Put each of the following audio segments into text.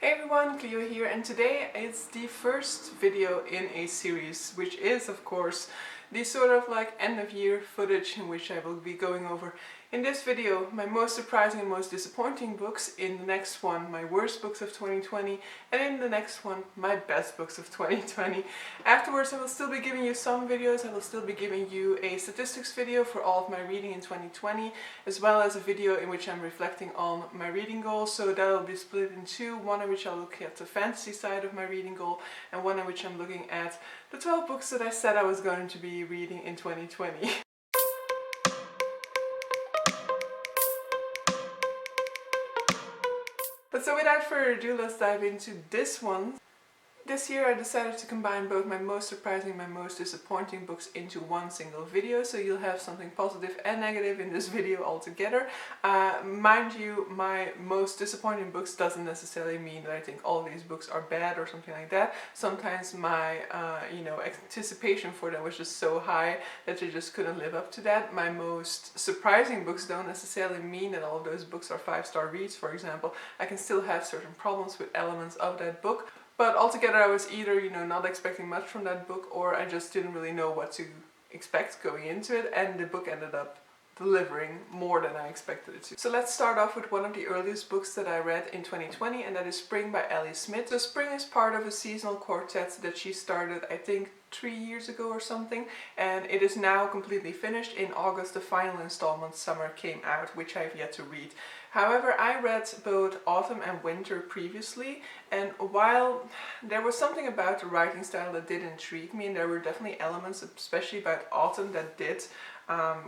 Hey everyone, Clio here, and today it's the first video in a series, which is of course the sort of like end of year footage in which I will be going over in this video my most surprising and most disappointing books, in the next one my worst books of 2020, and in the next one my best books of 2020. Afterwards I will still be giving you some videos. I will still be giving you a statistics video for all of my reading in 2020, as well as a video in which I'm reflecting on my reading goals. So that will be split in two, one in which I'll look at the fantasy side of my reading goal, and one in which I'm looking at the 12 books that I said I was going to be reading in 2020. But so without further ado, let's dive into this one. This year I decided to combine both my most surprising and my most disappointing books into one single video, so you'll have something positive and negative in this video altogether. Mind you, my most disappointing books doesn't necessarily mean that I think all these books are bad or something like that. Sometimes my anticipation for them was just so high that they just couldn't live up to that. My most surprising books don't necessarily mean that all of those books are 5-star reads, for example. I can still have certain problems with elements of that book. But altogether I was either, not expecting much from that book, or I just didn't really know what to expect going into it, and the book ended up delivering more than I expected it to. So let's start off with one of the earliest books that I read in 2020, and that is Spring by Ellie Smith. So Spring is part of a seasonal quartet that she started, I think, 3 years ago or something, and it is now completely finished. In August the final installment, Summer, came out, which I've yet to read. However, I read both Autumn and Winter previously, and while there was something about the writing style that did intrigue me, and there were definitely elements, especially about Autumn, that did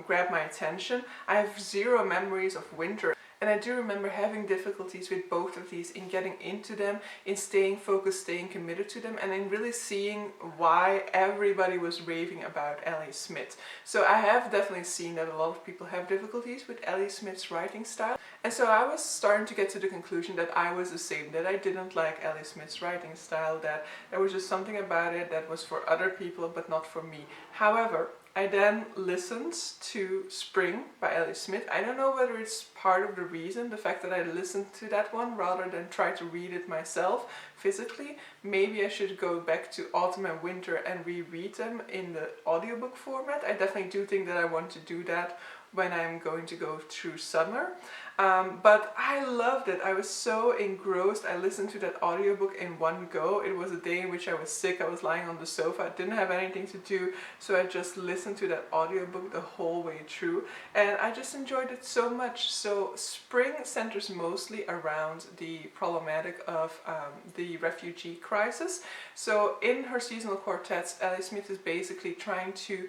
grab my attention, I have zero memories of Winter. And I do remember having difficulties with both of these, in getting into them, in staying focused, staying committed to them, and in really seeing why everybody was raving about Ellie Smith. So I have definitely seen that a lot of people have difficulties with Ellie Smith's writing style. And so I was starting to get to the conclusion that I was the same, that I didn't like Ellie Smith's writing style, that there was just something about it that was for other people but not for me. However, I then listened to Spring by Ellie Smith. I don't know whether it's part of the reason, the fact that I listened to that one rather than try to read it myself physically. Maybe I should go back to Autumn and Winter and reread them in the audiobook format. I definitely do think that I want to do that when I'm going to go through Summer. But I loved it. I was so engrossed. I listened to that audiobook in one go. It was a day in which I was sick. I was lying on the sofa. I didn't have anything to do, so I just listened to that audiobook the whole way through, and I just enjoyed it so much. So Spring centers mostly around the problematic of the refugee crisis. So in her seasonal quartets, Ellie Smith is basically trying to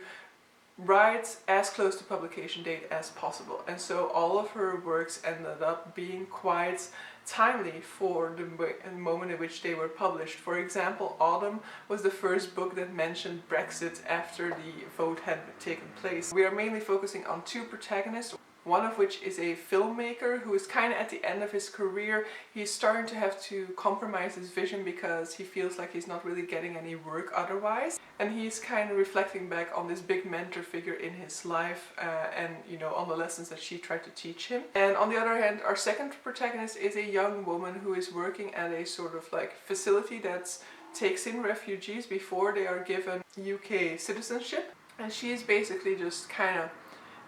write as close to publication date as possible, and so all of her works ended up being quite timely for the moment in which they were published. For example, Autumn was the first book that mentioned Brexit after the vote had taken place. We are mainly focusing on two protagonists, one of which is a filmmaker who is kind of at the end of his career. He's starting to have to compromise his vision because he feels like he's not really getting any work otherwise. And he's kind of reflecting back on this big mentor figure in his life and on the lessons that she tried to teach him. And on the other hand, our second protagonist is a young woman who is working at a sort of like facility that takes in refugees before they are given UK citizenship. And she's basically just kind of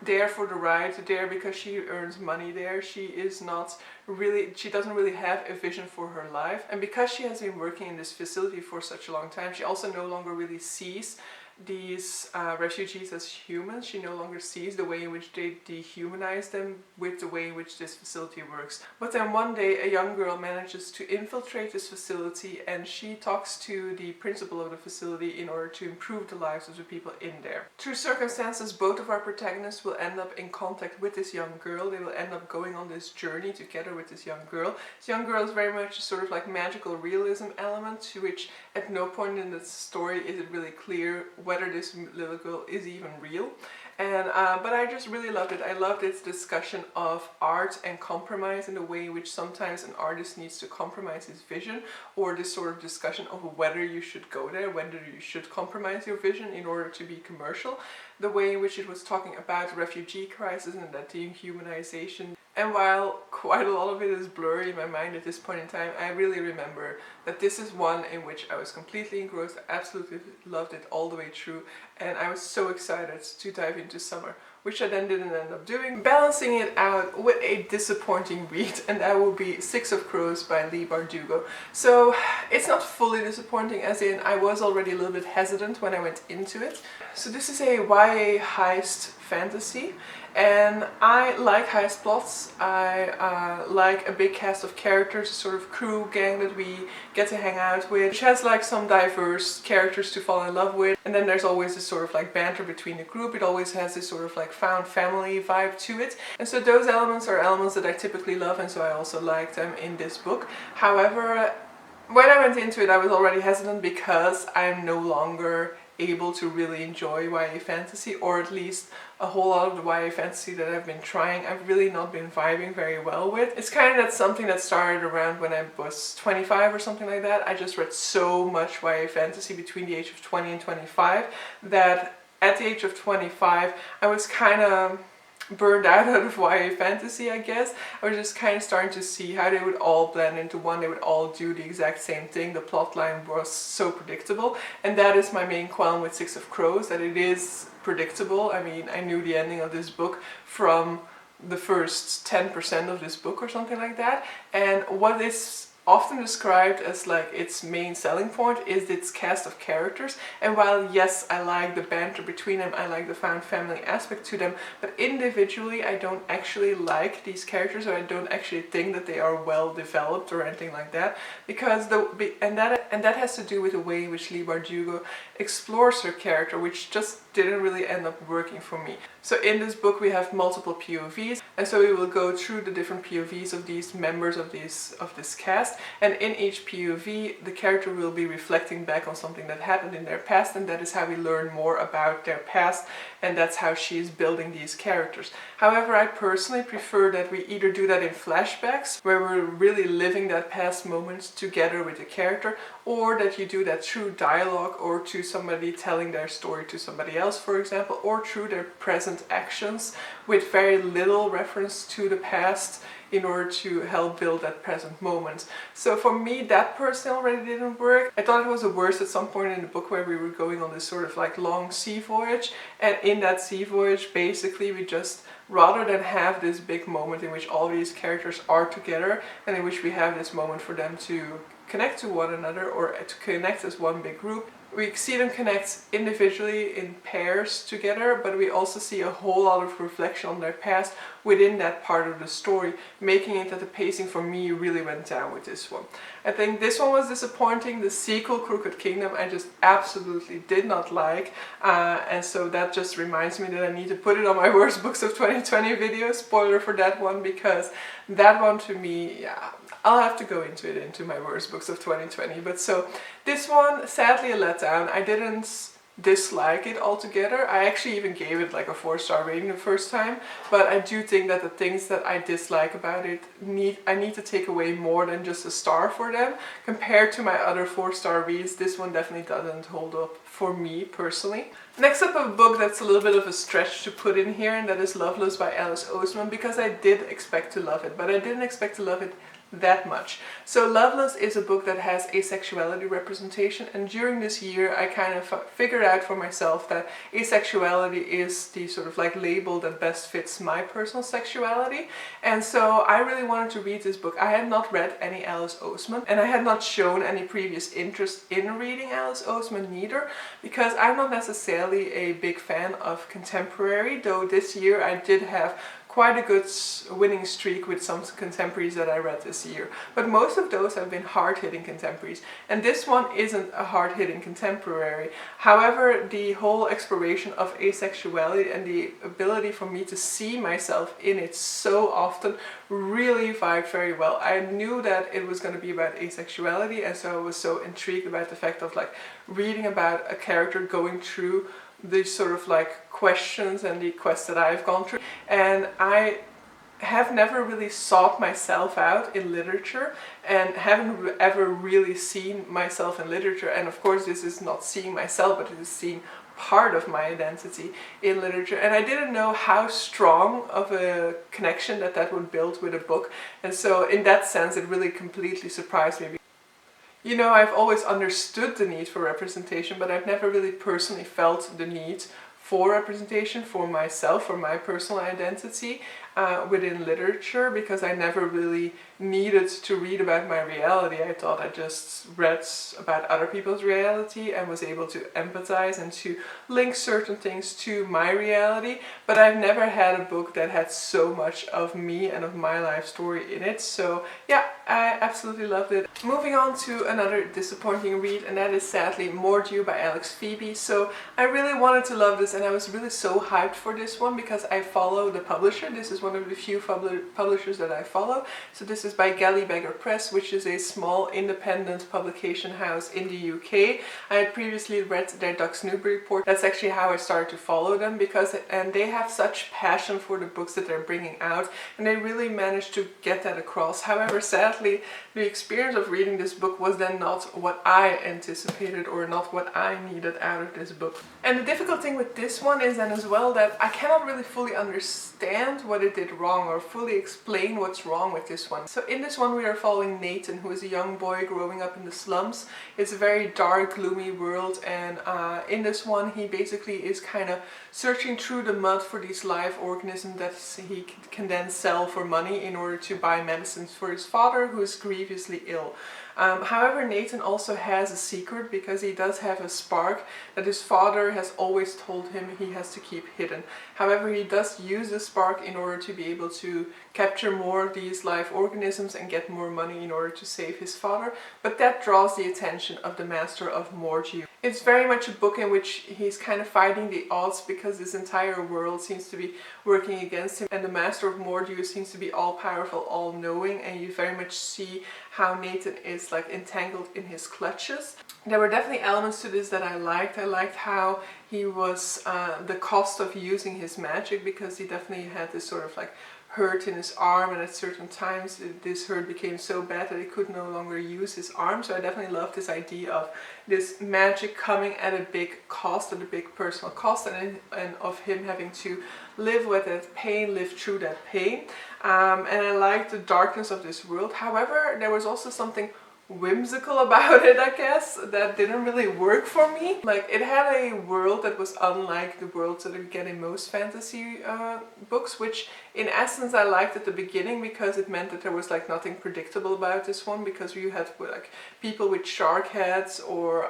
there for the ride, there because she earns money there. She doesn't really have a vision for her life, and because she has been working in this facility for such a long time, she also no longer really sees these refugees as humans. She no longer sees the way in which they dehumanize them with the way in which this facility works. But then one day a young girl manages to infiltrate this facility, and she talks to the principal of the facility in order to improve the lives of the people in there. Through circumstances, both of our protagonists will end up in contact with this young girl. They will end up going on this journey together with this young girl. This young girl is very much a sort of like magical realism element, to which at no point in the story is it really clear whether this little girl is even real. And but I just really loved it. I loved its discussion of art and compromise, in the way in which sometimes an artist needs to compromise his vision, or this sort of discussion of whether you should go there, whether you should compromise your vision in order to be commercial. The way in which it was talking about the refugee crisis and that dehumanization And while quite a lot of it is blurry in my mind at this point in time, I really remember that this is one in which I was completely engrossed, absolutely loved it all the way through, and I was so excited to dive into summer, which I then didn't end up doing, balancing it out with a disappointing read, and that will be Six of Crows by Leigh Bardugo. So it's not fully disappointing, as in I was already a little bit hesitant when I went into it. So this is a YA heist fantasy, and I like heist plots. I like a big cast of characters, a sort of crew gang that we get to hang out with, which has like some diverse characters to fall in love with, and then there's always this sort of like banter between the group. It always has this sort of like found family vibe to it, and so those elements are elements that I typically love, and so I also like them in this book. However, when I went into it I was already hesitant because I'm no longer able to really enjoy YA fantasy, or at least a whole lot of the YA fantasy that I've been trying, I've really not been vibing very well with. It's kind of that something that started around when I was 25 or something like that. I just read so much YA fantasy between the age of 20 and 25 that at the age of 25 I was kind of burned out of YA fantasy, I guess. I was just kind of starting to see how they would all blend into one, they would all do the exact same thing. The plotline was so predictable, and that is my main qualm with Six of Crows, that it is predictable. I mean, I knew the ending of this book from the first 10% of this book or something like that, and what is often described as like its main selling point is its cast of characters. And while yes, I like the banter between them, I like the found family aspect to them, but individually I don't actually like these characters, or I don't actually think that they are well developed or anything like that, because that has to do with the way in which Leigh Bardugo explores her character, which just didn't really end up working for me. So in this book we have multiple POVs, and so we will go through the different POVs of these members of this cast, and in each POV the character will be reflecting back on something that happened in their past, and that is how we learn more about their past, and that's how she is building these characters. However, I personally prefer that we either do that in flashbacks, where we're really living that past moment together with the character, or that you do that through dialogue, or to somebody telling their story to somebody else, for example, or through their present actions with very little reference to the past in order to help build that present moment. So for me, that personally already didn't work. I thought it was the worst at some point in the book, where we were going on this sort of like long sea voyage, and in that sea voyage basically we just, rather than have this big moment in which all these characters are together and in which we have this moment for them to connect to one another, or to connect as one big group, we see them connect individually in pairs together, but we also see a whole lot of reflection on their past within that part of the story, making it that the pacing for me really went down with this one. I think this one was disappointing. The sequel, Crooked Kingdom, I just absolutely did not like, and so that just reminds me that I need to put it on my worst books of 2020 video, spoiler for that one, because that one to me, yeah, I'll have to go into my worst books of 2020. But so this one, sadly a letdown. I didn't dislike it altogether. I actually even gave it like a 4-star rating the first time, but I do think that the things that I dislike about it I need to take away more than just a star for them. Compared to my other 4-star reads, this one definitely doesn't hold up for me personally. Next up, a book that's a little bit of a stretch to put in here, and that is Loveless by Oseman, because I did expect to love it, but I didn't expect to love it that much. So Loveless is a book that has asexuality representation, and during this year I kind of figured out for myself that asexuality is the sort of like label that best fits my personal sexuality, and so I really wanted to read this book. I had not read any Alice Oseman, and I had not shown any previous interest in reading Alice Oseman neither, because I'm not necessarily a big fan of contemporary, though this year I did have quite a good winning streak with some contemporaries that I read this year. But most of those have been hard-hitting contemporaries, and this one isn't a hard-hitting contemporary. However, the whole exploration of asexuality and the ability for me to see myself in it so often really vibed very well. I knew that it was going to be about asexuality, and so I was so intrigued about the fact of like reading about a character going through these sort of like questions and the quests that I've gone through. And I have never really sought myself out in literature, and haven't ever really seen myself in literature. And of course this is not seeing myself, but it is seeing part of my identity in literature, and I didn't know how strong of a connection that would build with a book, and so in that sense it really completely surprised me. You know, I've always understood the need for representation, but I've never really personally felt the need for representation for myself, for my personal identity within literature, because I never really needed to read about my reality. I thought I just read about other people's reality and was able to empathize and to link certain things to my reality, but I've never had a book that had so much of me and of my life story in it. So yeah, I absolutely loved it. Moving on to another disappointing read, and that is sadly Mordew by Pheby. So I really wanted to love this, and I was really so hyped for this one because I follow the publisher. This is one of the few publishers that I follow. So this is by Gallybagger Press, which is a small independent publication house in the UK. I had previously read their Ducks Newbury report. That's actually how I started to follow them, because they have such passion for the books that they're bringing out, and they really managed to get that across. However, sadly, the experience of reading this book was then not what I anticipated or not what I needed out of this book. And the difficult thing with this one is then as well that I cannot really fully understand what it did wrong or fully explain what's wrong with this one. So in this one we are following Nathan, who is a young boy growing up in the slums. It's a very dark, gloomy world, and in this one he basically is kind of searching through the mud for these live organisms that he can then sell for money in order to buy medicines for his father, who is grievously ill. However, Nathan also has a secret, because he does have a spark that his father has always told him he has to keep hidden. However, he does use the spark in order to be able to capture more of these live organisms and get more money in order to save his father, but that draws the attention of the master of Mordew. It's very much a book in which he's kind of fighting the odds, because this entire world seems to be working against him, and the master of Mordew seems to be all-powerful, all-knowing, and you very much see how Nathan is like entangled in his clutches. There were definitely elements to this that I liked. I liked how he was the cost of using his magic, because he definitely had this sort of like hurt in his arm, and at certain times this hurt became so bad that he could no longer use his arm. So I definitely love this idea of this magic coming at a big cost, at a big personal cost, and of him having to live with that pain, live through that pain. And I like the darkness of this world. However, there was also something whimsical about it, I guess, that didn't really work for me. Like, it had a world that was unlike the worlds that you get in most fantasy books, which in essence I liked at the beginning, because it meant that there was like nothing predictable about this one, because you had like people with shark heads, or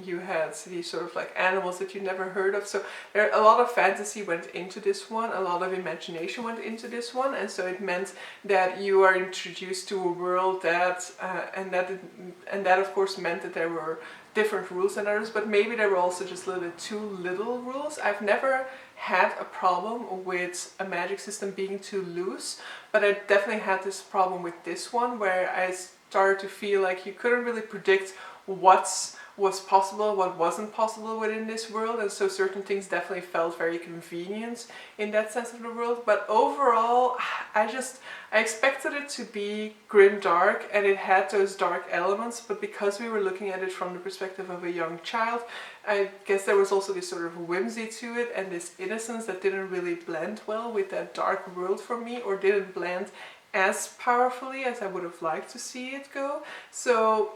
you had these sort of like animals that you never heard of. So there a lot of fantasy went into this one, a lot of imagination went into this one, and so it meant that you are introduced to a world that and that of course meant that there were different rules than others, but maybe there were also just a little bit too little rules. I've never had a problem with a magic system being too loose, but I definitely had this problem with this one, where I started to feel like you couldn't really predict what was possible, what wasn't possible within this world, and so certain things definitely felt very convenient in that sense of the world. But overall, I expected it to be grim dark, and it had those dark elements, but because we were looking at it from the perspective of a young child, I guess there was also this sort of whimsy to it, and this innocence that didn't really blend well with that dark world for me, or didn't blend as powerfully as I would have liked to see it go. So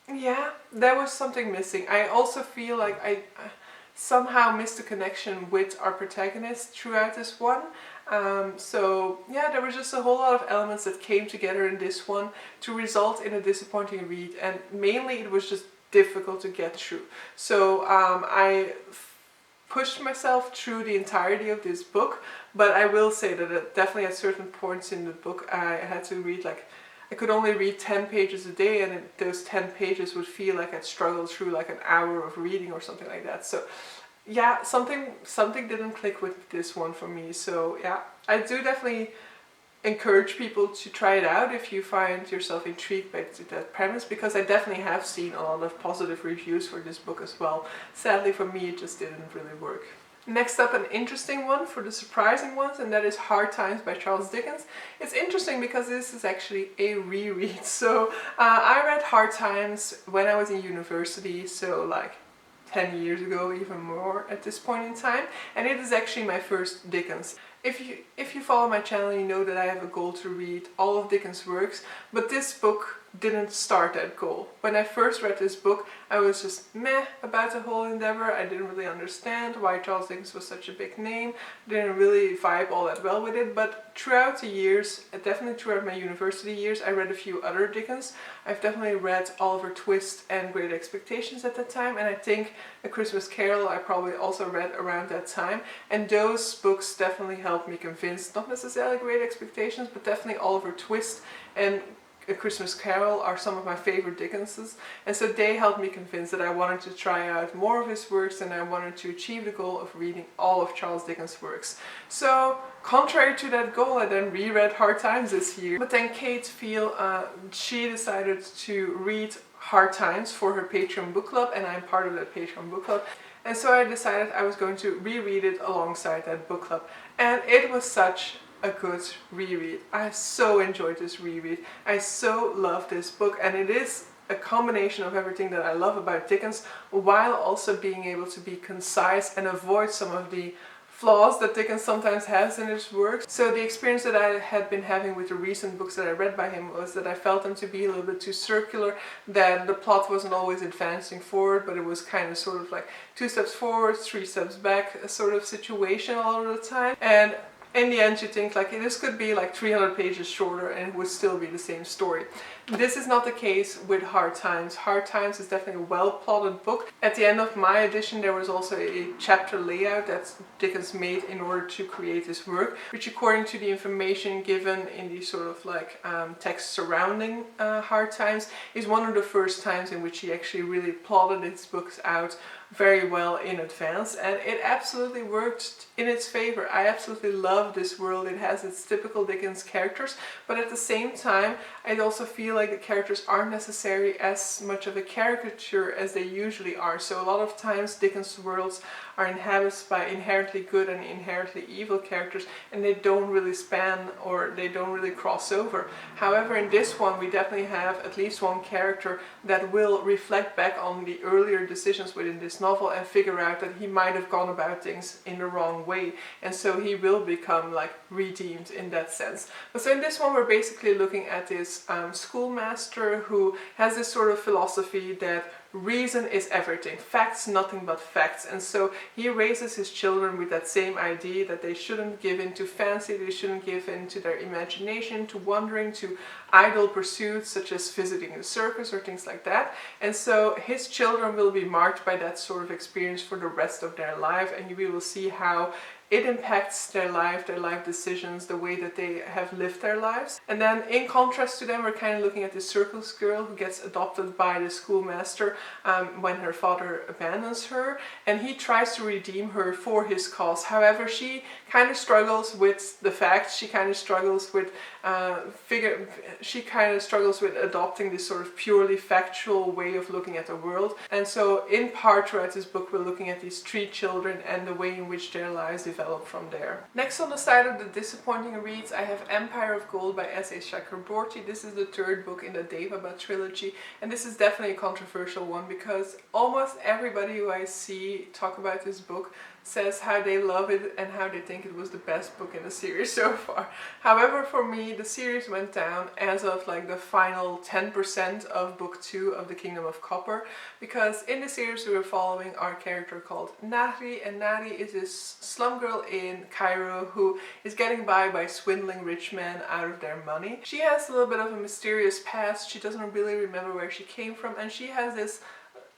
yeah, there was something missing. I also feel like I somehow missed the connection with our protagonist throughout this one. So yeah, there was just a whole lot of elements that came together in this one to result in a disappointing read, and mainly it was just difficult to get through. So I pushed myself through the entirety of this book, but I will say that definitely at certain points in the book I had to read like, I could only read 10 pages a day, and those 10 pages would feel like I'd struggled through like an hour of reading or something like that. So yeah, something didn't click with this one for me. So yeah, I do definitely encourage people to try it out if you find yourself intrigued by that premise, because I definitely have seen a lot of positive reviews for this book as well. Sadly for me, it just didn't really work. Next up, an interesting one for the surprising ones, and that is Hard Times by Charles Dickens. It's interesting because this is actually a reread. So I read Hard Times when I was in university, so like 10 years ago, even more at this point in time, and it is actually my first Dickens. If you follow my channel, you know that I have a goal to read all of Dickens' works, but this book didn't start that goal. When I first read this book, I was just meh about the whole endeavor. I didn't really understand why Charles Dickens was such a big name, didn't really vibe all that well with it, but throughout the years, definitely throughout my university years, I read a few other Dickens. I've definitely read Oliver Twist and Great Expectations at that time, and I think A Christmas Carol I probably also read around that time, and those books definitely helped me convince, not necessarily Great Expectations, but definitely Oliver Twist and A Christmas Carol are some of my favorite Dickenses, and so they helped me convince that I wanted to try out more of his works and I wanted to achieve the goal of reading all of Charles Dickens' works. So contrary to that goal, I then reread Hard Times this year, but then Kate Veal, she decided to read Hard Times for her Patreon book club, and I'm part of that Patreon book club, and so I decided I was going to reread it alongside that book club, and it was such a good reread. I so enjoyed this reread. I so love this book, and it is a combination of everything that I love about Dickens, while also being able to be concise and avoid some of the flaws that Dickens sometimes has in his works. So the experience that I had been having with the recent books that I read by him was that I felt them to be a little bit too circular, that the plot wasn't always advancing forward, but it was kind of sort of like 2 steps forward, 3 steps back sort of situation all of the time. And in the end you think like this could be like 300 pages shorter and it would still be the same story. This is not the case with Hard Times. Hard Times is definitely a well plotted book. At the end of my edition there was also a chapter layout that Dickens made in order to create this work, which according to the information given in the sort of like text surrounding Hard Times is one of the first times in which he actually really plotted his books out very well in advance, and it absolutely worked in its favor. I absolutely love this world. It has its typical Dickens characters, but at the same time I also feel like the characters aren't necessarily as much of a caricature as they usually are. So a lot of times Dickens' worlds are inhabited by inherently good and inherently evil characters, and they don't really span or they don't really cross over. However, in this one we definitely have at least one character that will reflect back on the earlier decisions within this novel and figure out that he might have gone about things in the wrong way, and so he will become like redeemed in that sense. But so in this one we're basically looking at this schoolmaster who has this sort of philosophy that reason is everything, facts nothing but facts, and so he raises his children with that same idea that they shouldn't give in to fancy, they shouldn't give in to their imagination, to wandering, to idle pursuits such as visiting the circus or things like that. And so his children will be marked by that sort of experience for the rest of their life, and we will see how it impacts their life decisions, the way that they have lived their lives. And then in contrast to them, we're kind of looking at this circus girl who gets adopted by the schoolmaster when her father abandons her, and he tries to redeem her for his cause. However, she kind of struggles with the facts, she kind of struggles with adopting this sort of purely factual way of looking at the world. And so in part throughout this book we're looking at these 3 children and the way in which their lives develop from there. Next on the side of the disappointing reads, I have Empire of Gold by S.A. Chakraborty. This is the 3rd book in the Devabha trilogy, and this is definitely a controversial one because almost everybody who I see talk about this book says how they love it and how they think it was the best book in the series so far. However, for me the series went down as of like the final 10% of book 2 of the Kingdom of Copper, because in the series we were following our character called Nahri, and Nahri is this slum girl in Cairo who is getting by swindling rich men out of their money. She has a little bit of a mysterious past, she doesn't really remember where she came from, and she has this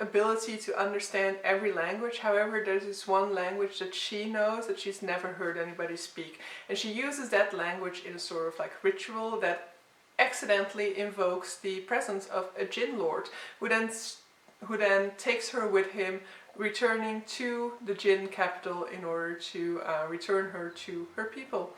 ability to understand every language. However, there's this one language that she knows that she's never heard anybody speak, and she uses that language in a sort of like ritual that accidentally invokes the presence of a Jinn Lord who then takes her with him, returning to the Jinn capital in order to return her to her people.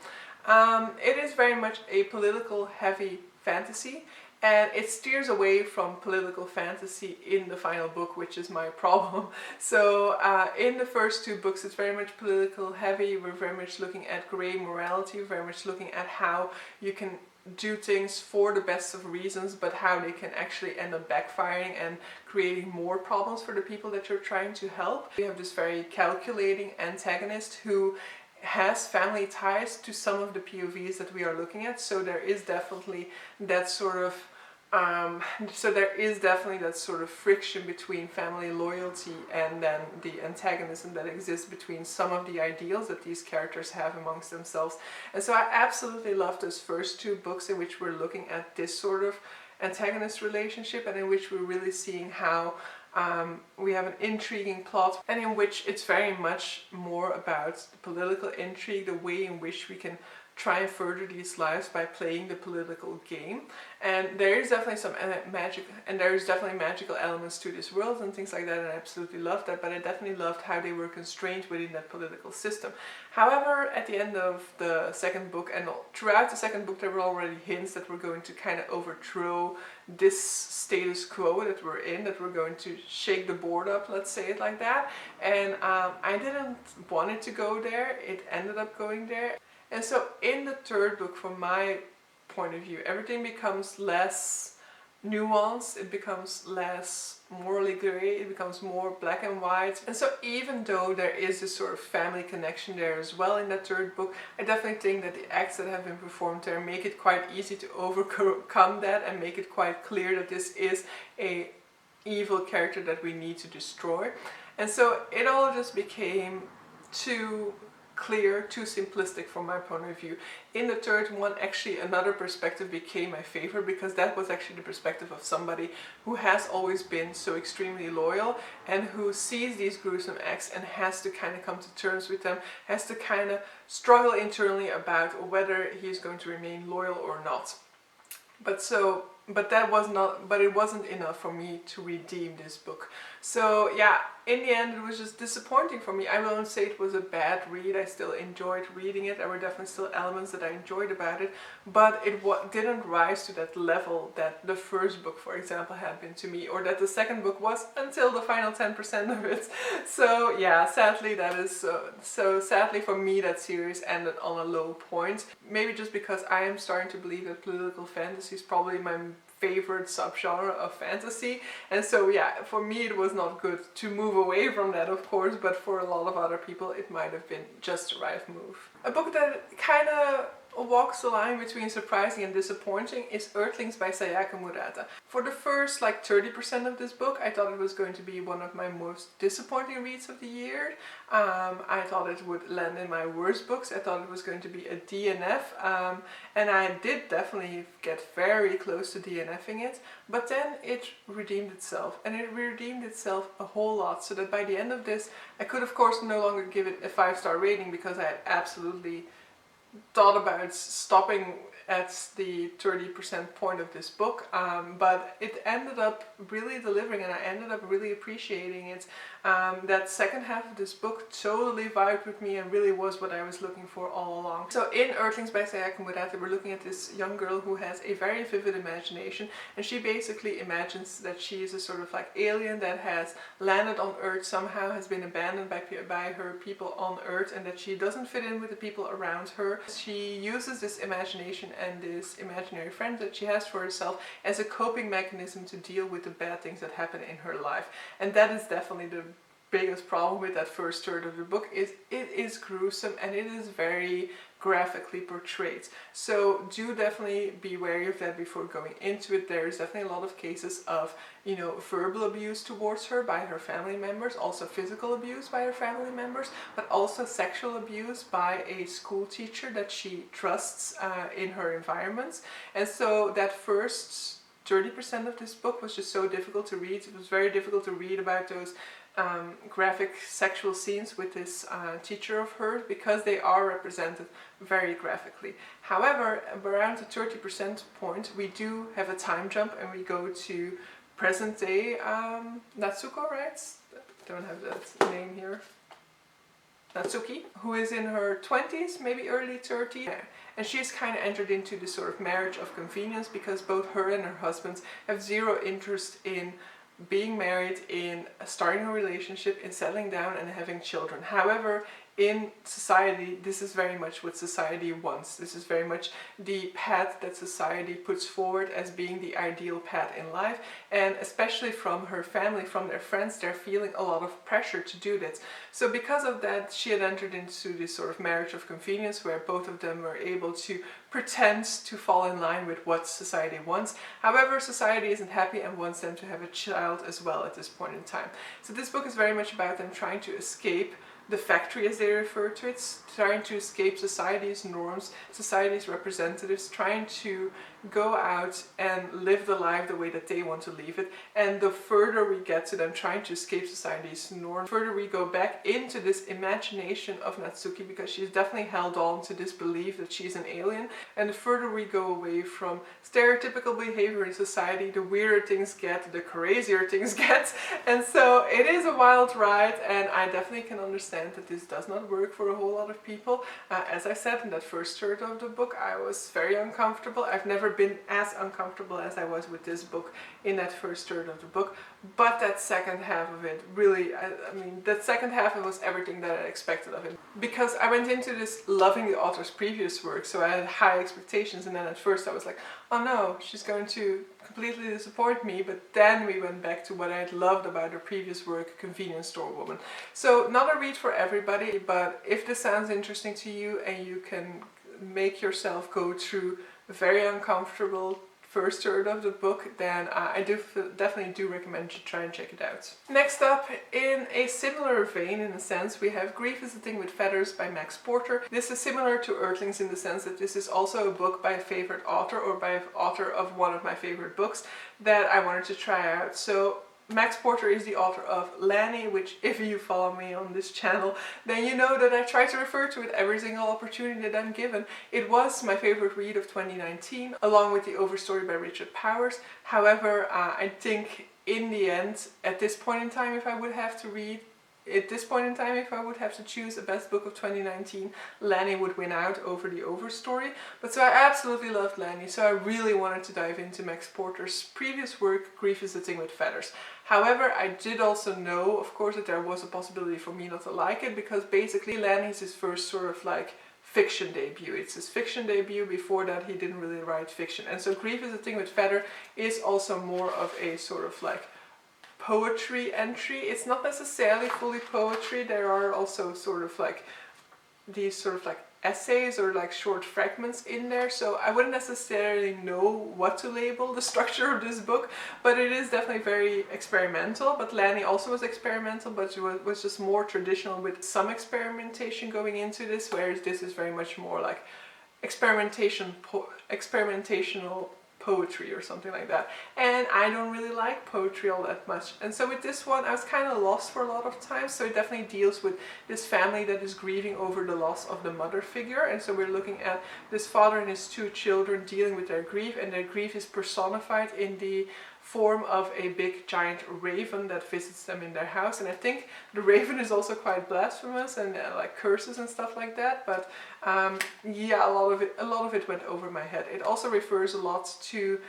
It is very much a political heavy fantasy, and it steers away from political fantasy in the final book, which is my problem. So in the first 2 books it's very much political heavy, we're very much looking at grey morality, very much looking at how you can do things for the best of reasons, but how they can actually end up backfiring and creating more problems for the people that you're trying to help. We have this very calculating antagonist who has family ties to some of the POVs that we are looking at, so there is definitely that sort of friction between family loyalty and then the antagonism that exists between some of the ideals that these characters have amongst themselves. And so I absolutely love those first two books in which we're looking at this sort of antagonist relationship, and in which we're really seeing how we have an intriguing plot, and in which it's very much more about the political intrigue, the way in which we can try and further these lives by playing the political game. And there is definitely some magical elements to this world and things like that, and I absolutely loved that, but I definitely loved how they were constrained within that political system. However, at the end of the second book, and throughout the second book, there were already hints that we're going to kind of overthrow this status quo that we're in, that we're going to shake the board up, let's say it like that. And I didn't want it to go there, it ended up going there. And so in the third book, from my point of view, everything becomes less nuanced, it becomes less morally grey, it becomes more black and white. And so even though there is this sort of family connection there as well in that third book, I definitely think that the acts that have been performed there make it quite easy to overcome that and make it quite clear that this is a evil character that we need to destroy. And so it all just became too clear, too simplistic from my point of view. In the third one, actually another perspective became my favorite, because that was actually the perspective of somebody who has always been so extremely loyal and who sees these gruesome acts and has to kind of come to terms with them, has to kind of struggle internally about whether he's going to remain loyal or not. But it wasn't enough for me to redeem this book. So yeah, in the end it was just disappointing for me. I won't say it was a bad read, I still enjoyed reading it, there were definitely still elements that I enjoyed about it, but it didn't rise to that level that the first book, for example, had been to me, or that the second book was until the final 10% of it. So yeah, sadly that is so sadly for me that series ended on a low point. Maybe just because I am starting to believe that political fantasy is probably my favorite subgenre of fantasy, and so yeah, for me it was not good to move away from that, of course, but for a lot of other people it might have been just the right move. A book that kind of walks the line between surprising and disappointing is Earthlings by Sayaka Murata. For the first 30% of this book, I thought it was going to be one of my most disappointing reads of the year. I thought it would land in my worst books. I thought it was going to be a DNF, and I did definitely get very close to DNFing it, but then it redeemed itself, and it redeemed itself a whole lot, so that by the end of this, I could of course no longer give it a 5-star rating, because I had absolutely thought about stopping at the 30% point of this book, but it ended up really delivering, and I ended up really appreciating it. That second half of this book totally vibed with me and really was what I was looking for all along. So in Earthlings by Sayaka Murata, we're looking at this young girl who has a very vivid imagination, and she basically imagines that she is a sort of alien that has landed on Earth somehow, has been abandoned by her people on Earth, and that she doesn't fit in with the people around her. She uses this imagination and this imaginary friend that she has for herself as a coping mechanism to deal with the bad things that happen in her life. And that is definitely the biggest problem with that first third of the book, is it is gruesome and it is very graphically portrayed. So do definitely be wary of that before going into it. There's definitely a lot of cases of, verbal abuse towards her by her family members, also physical abuse by her family members, but also sexual abuse by a school teacher that she trusts in her environments. And so that first 30% of this book was just so difficult to read. It was very difficult to read about those graphic sexual scenes with this teacher of hers, because they are represented very graphically. However, around the 30% point, we do have a time jump and we go to present day Natsuko, right? Don't have that name here. Natsuki, who is in her 20s, maybe early 30s, and she's kind of entered into this sort of marriage of convenience, because both her and her husband have zero interest in being married, in starting a relationship, in settling down and having children. However, in society, this is very much what society wants. This is very much the path that society puts forward as being the ideal path in life, and especially from her family, from their friends, they're feeling a lot of pressure to do this. So because of that, she had entered into this sort of marriage of convenience where both of them were able to pretend to fall in line with what society wants. However, society isn't happy and wants them to have a child as well at this point in time. So this book is very much about them trying to escape the factory, as they refer to it, trying to escape society's norms, society's representatives, trying to go out and live the life the way that they want to live it. And the further we get to them trying to escape society's norm, the further we go back into this imagination of Natsuki, because she's definitely held on to this belief that she's an alien, and the further we go away from stereotypical behavior in society, the weirder things get, the crazier things get. And so it is a wild ride, and I definitely can understand that this does not work for a whole lot of people. As I said in that first third of the book, I was very uncomfortable. I've never been as uncomfortable as I was with this book in that first third of the book, but that second half of it really, I mean, that second half, it was everything that I expected of it. Because I went into this loving the author's previous work, so I had high expectations, and then at first I was like, oh no, she's going to completely disappoint me, but then we went back to what I had loved about her previous work, Convenience Store Woman. So not a read for everybody, but if this sounds interesting to you and you can make yourself go through a very uncomfortable first third of the book, then I definitely do recommend you try and check it out. Next up, in a similar vein in a sense, we have Grief is a Thing with Feathers by Max Porter. This is similar to Earthlings in the sense that this is also a book by a favorite author, or by an author of one of my favorite books that I wanted to try out. So Max Porter is the author of Lanny, which if you follow me on this channel, then you know that I try to refer to it every single opportunity that I'm given. It was my favorite read of 2019, along with The Overstory by Richard Powers. However, I think in the end, at this point in time, if I would have to choose a best book of 2019, Lanny would win out over The Overstory. But so I absolutely loved Lanny, so I really wanted to dive into Max Porter's previous work, Grief is a Thing with Feathers. However, I did also know, of course, that there was a possibility for me not to like it, because basically Lanny is his first sort of like fiction debut. It's his fiction debut. Before that he didn't really write fiction. And so Grief is a Thing with Feather is also more of a sort of like poetry entry. It's not necessarily fully poetry. There are also sort of like these sort of like essays or like short fragments in there, so I wouldn't necessarily know what to label the structure of this book, but it is definitely very experimental. But Lanny also was experimental, but it was just more traditional with some experimentation going into this, whereas this is very much more like experimental poetry or something like that, and I don't really like poetry all that much. And so with this one I was kind of lost for a lot of times. So it definitely deals with this family that is grieving over the loss of the mother figure, and so we're looking at this father and his two children dealing with their grief, and their grief is personified in the form of a big giant raven that visits them in their house. And I think the raven is also quite blasphemous and like curses and stuff like that, but yeah, a lot of it went over my head. It also refers a lot to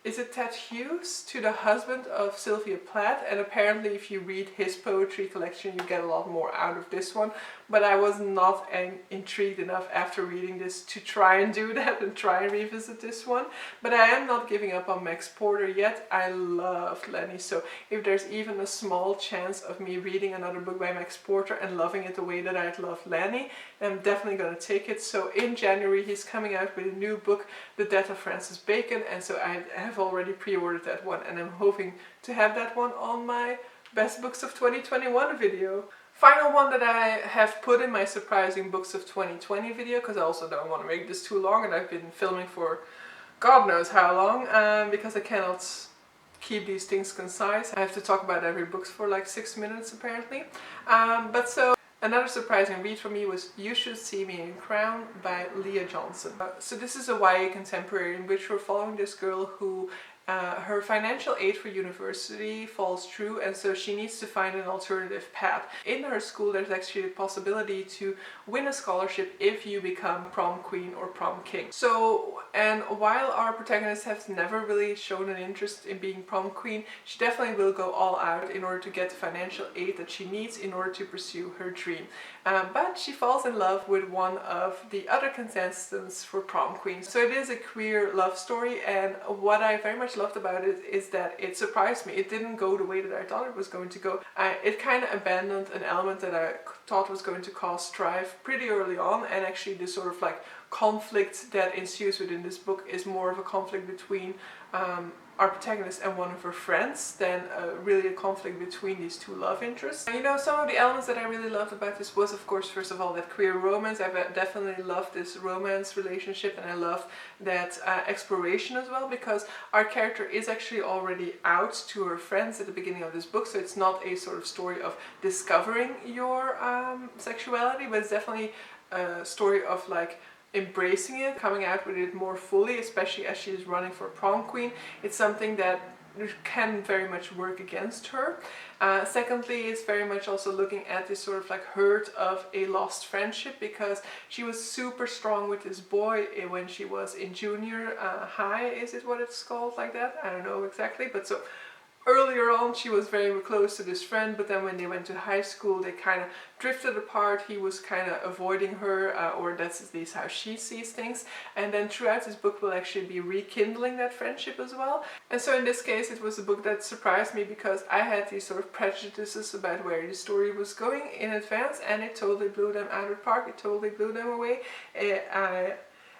is it Ted Hughes, to the husband of Sylvia Plath, and apparently if you read his poetry collection you get a lot more out of this one, but I was not intrigued enough after reading this to try and do that and try and revisit this one. But I am not giving up on Max Porter yet. I loved Lanny, so if there's even a small chance of me reading another book by Max Porter and loving it the way that I loved Lanny, I'm definitely going to take it. So in January he's coming out with a new book, The Death of Francis Bacon, and so I have already pre-ordered that one, and I'm hoping to have that one on my Best Books of 2021 video. Final one that I have put in my Surprising Books of 2020 video, because I also don't want to make this too long, and I've been filming for God knows how long, because I cannot keep these things concise. I have to talk about every book for like 6 minutes apparently. But so another surprising read for me was You Should See Me in Crown by Leah Johnson. So this is a YA contemporary in which we're following this girl who her financial aid for university falls through, and so she needs to find an alternative path. In her school there's actually a possibility to win a scholarship if you become prom queen or prom king. So And while our protagonist has never really shown an interest in being prom queen, she definitely will go all out in order to get the financial aid that she needs in order to pursue her dream. But she falls in love with one of the other contestants for prom queen. So it is a queer love story, and what I very much loved about it is that it surprised me. It didn't go the way that I thought it was going to go. It kind of abandoned an element that I thought was going to cause strife pretty early on, and actually the sort of like conflict that ensues within this book is more of a conflict between our protagonist and one of her friends than really a conflict between these two love interests. You know, some of the elements that I really loved about this was, of course, first of all, that queer romance. I definitely loved this romance relationship, and I love that exploration as well, because our character is actually already out to her friends at the beginning of this book, so it's not a sort of story of discovering your sexuality, but it's definitely a story of like embracing it, coming out with it more fully, especially as she is running for prom queen. It's something that can very much work against her. Secondly, it's very much also looking at this sort of like hurt of a lost friendship, because she was super strong with this boy when she was in junior high, is it what it's called like that? I don't know exactly, but so earlier on she was very close to this friend, but then when they went to high school they kind of drifted apart. He was kind of avoiding her, or that's at least how she sees things, and then throughout this book we'll actually be rekindling that friendship as well. And so in this case it was a book that surprised me, because I had these sort of prejudices about where the story was going in advance, and it totally blew them out of the park. It totally blew them away.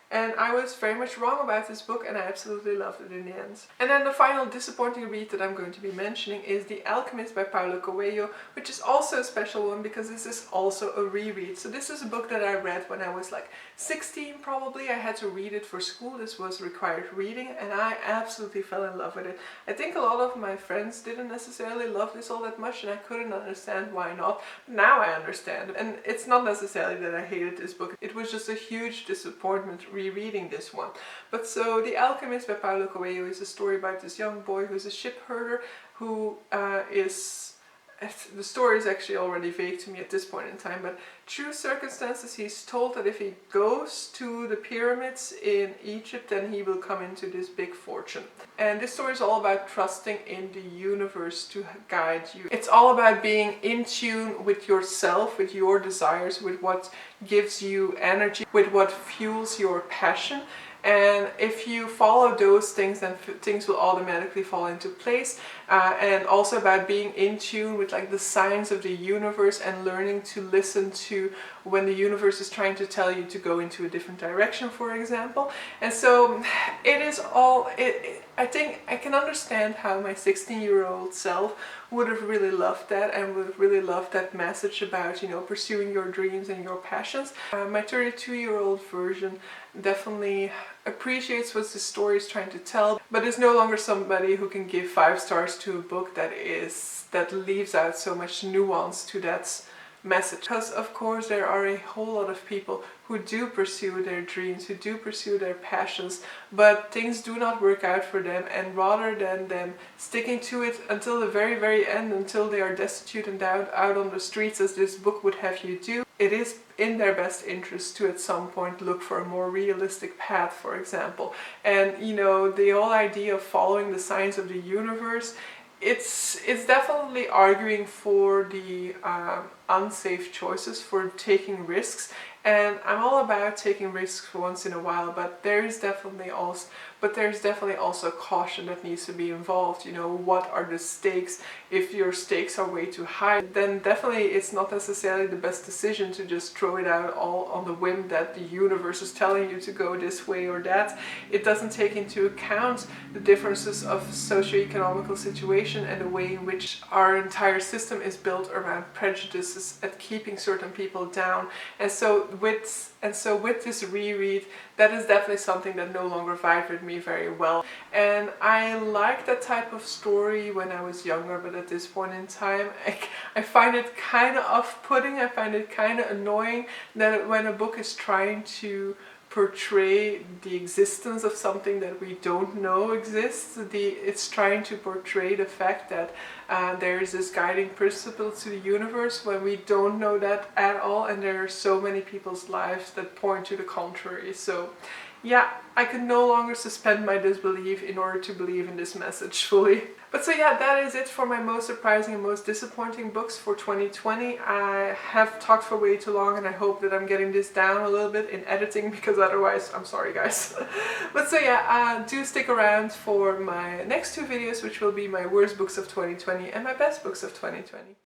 And I was very much wrong about this book, and I absolutely loved it in the end. And then the final disappointing read that I'm going to be mentioning is The Alchemist by Paulo Coelho, which is also a special one because this is also a reread. So this is a book that I read when I was like 16 probably. I had to read it for school. This was required reading, and I absolutely fell in love with it. I think a lot of my friends didn't necessarily love this all that much, and I couldn't understand why not. Now I understand. And it's not necessarily that I hated this book. It was just a huge disappointment rereading this one. But so The Alchemist by Paulo Coelho is a story about this young boy who's a ship herder who the story is actually already vague to me at this point in time, but through circumstances he's told that if he goes to the pyramids in Egypt then he will come into this big fortune. And this story is all about trusting in the universe to guide you. It's all about being in tune with yourself, with your desires, with what gives you energy, with what fuels your passion. And if you follow those things, then things will automatically fall into place. And also about being in tune with like the signs of the universe and learning to listen to when the universe is trying to tell you to go into a different direction, for example. And so it is all, I think I can understand how my 16-year-old self would have really loved that, and would have really loved that message about, you know, pursuing your dreams and your passions. My 32-year-old version definitely appreciates what the story is trying to tell, but is no longer somebody who can give 5 stars to a book that leaves out so much nuance to that message. Because of course there are a whole lot of people who do pursue their dreams, who do pursue their passions, but things do not work out for them, and rather than them sticking to it until the very, very end, until they are destitute and out on the streets as this book would have you do, it is in their best interest to at some point look for a more realistic path, for example. And you know, the whole idea of following the signs of the universe, it's definitely arguing for the unsafe choices, for taking risks. And I'm all about taking risks once in a while, but there's definitely also caution that needs to be involved. You know, what are the stakes? If your stakes are way too high, then definitely it's not necessarily the best decision to just throw it out all on the whim that the universe is telling you to go this way or that. It doesn't take into account the differences of socioeconomical situation and the way in which our entire system is built around prejudices at keeping certain people down. And so with this reread, that is definitely something that no longer vibed with me very well. And I liked that type of story when I was younger, but at this point in time, I find it kind of off-putting. I find it kind of annoying that when a book is trying to portray the existence of something that we don't know exists, it's trying to portray the fact that there is this guiding principle to the universe when we don't know that at all, and there are so many people's lives that point to the contrary. So Yeah, I could no longer suspend my disbelief in order to believe in this message fully. But so yeah, that is it for my most surprising and most disappointing books for 2020. I have talked for way too long and I hope that I'm getting this down a little bit in editing, because otherwise, I'm sorry guys. But so yeah, do stick around for my next two videos, which will be my worst books of 2020 and my best books of 2020.